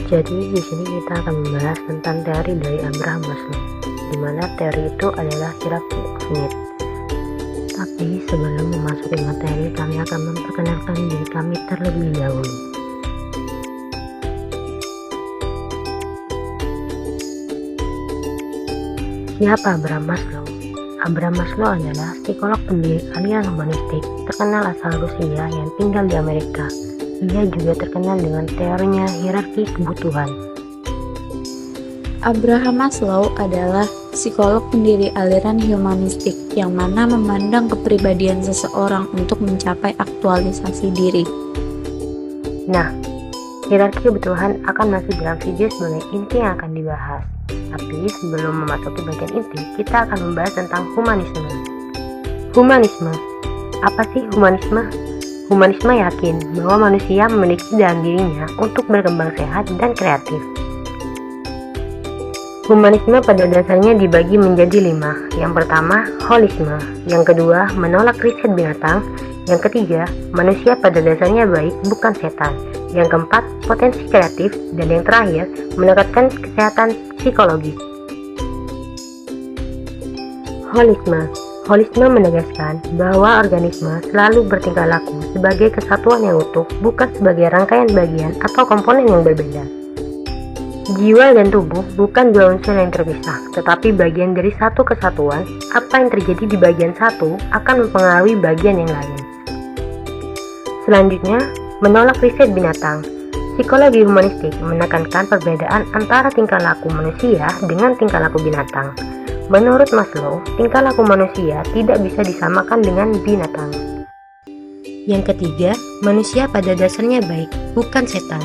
Jadi di sini kita akan membahas tentang teori dari Abraham Maslow, di mana teori itu adalah hierarchy of needs. Tapi sebelum memasuki materi, kami akan memperkenalkan diri kami terlebih dahulu. Siapa Abraham Maslow? Abraham Maslow adalah psikolog pendiri aliran humanistik terkenal asal Rusia yang tinggal di Amerika. Ia juga terkenal dengan teorinya hierarki kebutuhan. Abraham Maslow adalah psikolog pendiri aliran humanistik yang mana memandang kepribadian seseorang untuk mencapai aktualisasi diri. Nah, hierarki kebutuhan akan masuk dalam video sebagai inti yang akan dibahas. Tapi sebelum memasuki bagian inti, kita akan membahas tentang humanisme. Humanisme. Apa sih humanisme? Humanisme yakin bahwa manusia memiliki dalam dirinya untuk berkembang sehat dan kreatif. Humanisme pada dasarnya dibagi menjadi 5. Yang pertama, holisme. Yang kedua, menolak riset binatang. Yang ketiga, manusia pada dasarnya baik, bukan setan. Yang keempat, potensi kreatif. Dan yang terakhir, meningkatkan kesehatan psikologis. Holisme. Holisme menegaskan bahwa organisme selalu bertingkah laku sebagai kesatuan yang utuh, bukan sebagai rangkaian bagian atau komponen yang berbeda. Jiwa dan tubuh bukan dua unsur yang terpisah, tetapi bagian dari satu kesatuan. Apa yang terjadi di bagian satu akan mempengaruhi bagian yang lain. Selanjutnya, menolak riset binatang. Psikologi humanistik menekankan perbedaan antara tingkah laku manusia dengan tingkah laku binatang. Menurut Maslow, tingkah laku manusia tidak bisa disamakan dengan binatang. Yang ketiga, manusia pada dasarnya baik, bukan setan.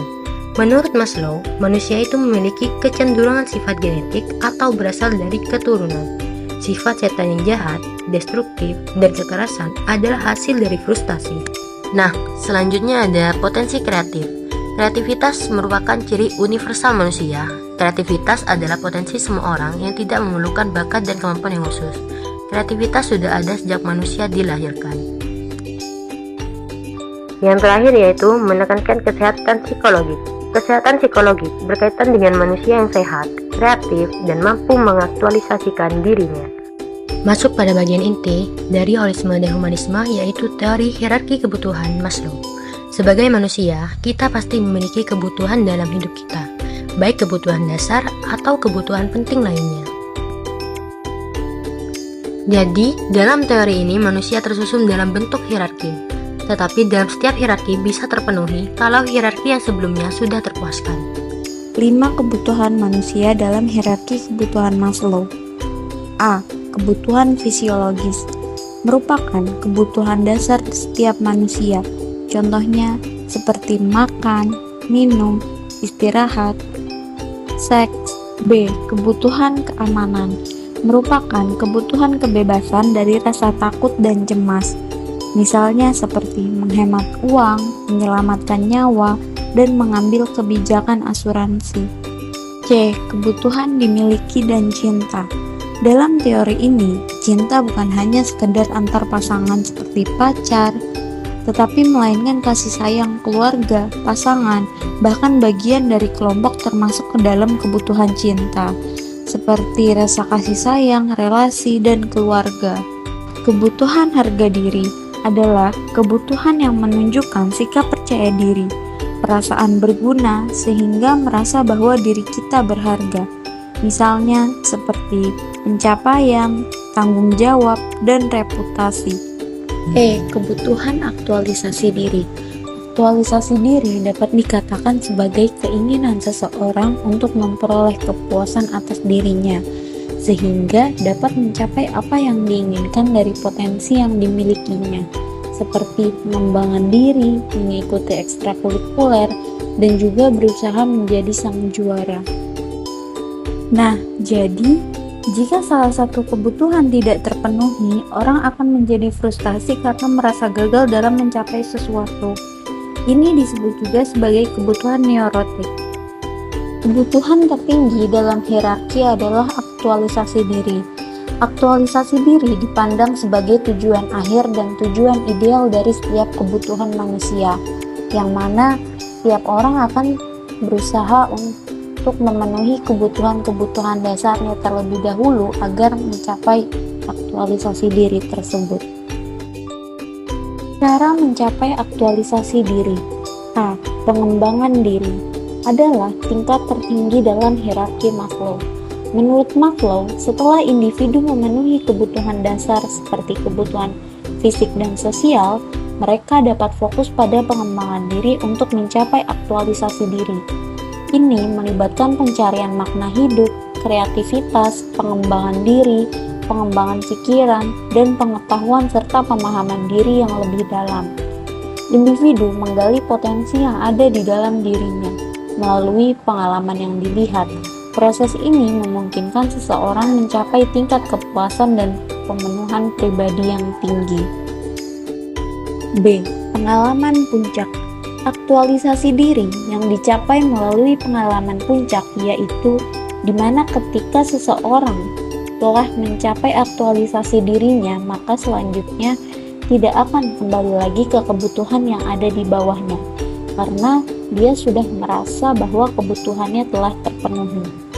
Menurut Maslow, manusia itu memiliki kecenderungan sifat genetik atau berasal dari keturunan. Sifat setan yang jahat, destruktif, dan kekerasan adalah hasil dari frustasi. Nah, selanjutnya ada potensi kreatif. Kreativitas merupakan ciri universal manusia. Kreativitas adalah potensi semua orang yang tidak memerlukan bakat dan kemampuan yang khusus. Kreativitas sudah ada sejak manusia dilahirkan. Yang terakhir yaitu menekankan kesehatan psikologis. Kesehatan psikologis berkaitan dengan manusia yang sehat, kreatif, dan mampu mengaktualisasikan dirinya. Masuk pada bagian inti dari holisme dan humanisme, yaitu teori hierarki kebutuhan Maslow. Sebagai manusia, kita pasti memiliki kebutuhan dalam hidup kita, baik kebutuhan dasar atau kebutuhan penting lainnya. Jadi, dalam teori ini manusia tersusun dalam bentuk hierarki. Tetapi dalam setiap hierarki bisa terpenuhi kalau hierarki yang sebelumnya sudah terpuaskan. 5 kebutuhan manusia dalam hierarki kebutuhan Maslow. A. Kebutuhan fisiologis merupakan kebutuhan dasar setiap manusia. Contohnya seperti makan, minum, istirahat, seks. B. Kebutuhan keamanan merupakan kebutuhan kebebasan dari rasa takut dan cemas. Misalnya seperti menghemat uang, menyelamatkan nyawa, dan mengambil kebijakan asuransi. C. Kebutuhan dimiliki dan cinta. Dalam teori ini, cinta bukan hanya sekedar antar pasangan seperti pacar, tetapi melainkan kasih sayang keluarga, pasangan, bahkan bagian dari kelompok termasuk ke dalam kebutuhan cinta, seperti rasa kasih sayang, relasi, dan keluarga. Kebutuhan harga diri adalah kebutuhan yang menunjukkan sikap percaya diri, perasaan berguna sehingga merasa bahwa diri kita berharga. Misalnya seperti pencapaian, tanggung jawab, dan reputasi. E. Kebutuhan aktualisasi diri. Aktualisasi diri dapat dikatakan sebagai keinginan seseorang untuk memperoleh kepuasan atas dirinya, sehingga dapat mencapai apa yang diinginkan dari potensi yang dimilikinya, seperti pengembangan diri, mengikuti ekstrakurikuler, dan juga berusaha menjadi sang juara. Nah, jadi jika salah satu kebutuhan tidak terpenuhi, orang akan menjadi frustasi karena merasa gagal dalam mencapai sesuatu. Ini disebut juga sebagai kebutuhan neurotik. Kebutuhan tertinggi dalam hierarki adalah aktualisasi diri. Aktualisasi diri dipandang sebagai tujuan akhir dan tujuan ideal dari setiap kebutuhan manusia, yang mana setiap orang akan berusaha untuk memenuhi kebutuhan-kebutuhan dasarnya terlebih dahulu agar mencapai aktualisasi diri tersebut. Cara mencapai aktualisasi diri. A. Pengembangan diri adalah tingkat tertinggi dalam hierarki Maslow. Menurut Maslow, setelah individu memenuhi kebutuhan dasar seperti kebutuhan fisik dan sosial, mereka dapat fokus pada pengembangan diri untuk mencapai aktualisasi diri. Ini melibatkan pencarian makna hidup, kreativitas, pengembangan diri, pengembangan pikiran, dan pengetahuan serta pemahaman diri yang lebih dalam. Individu menggali potensi yang ada di dalam dirinya melalui pengalaman yang dilihat. Proses ini memungkinkan seseorang mencapai tingkat kepuasan dan pemenuhan pribadi yang tinggi. B. Pengalaman puncak. Aktualisasi diri yang dicapai melalui pengalaman puncak yaitu di mana ketika seseorang telah mencapai aktualisasi dirinya, maka selanjutnya tidak akan kembali lagi ke kebutuhan yang ada di bawahnya, karena dia sudah merasa bahwa kebutuhannya telah terpenuhi.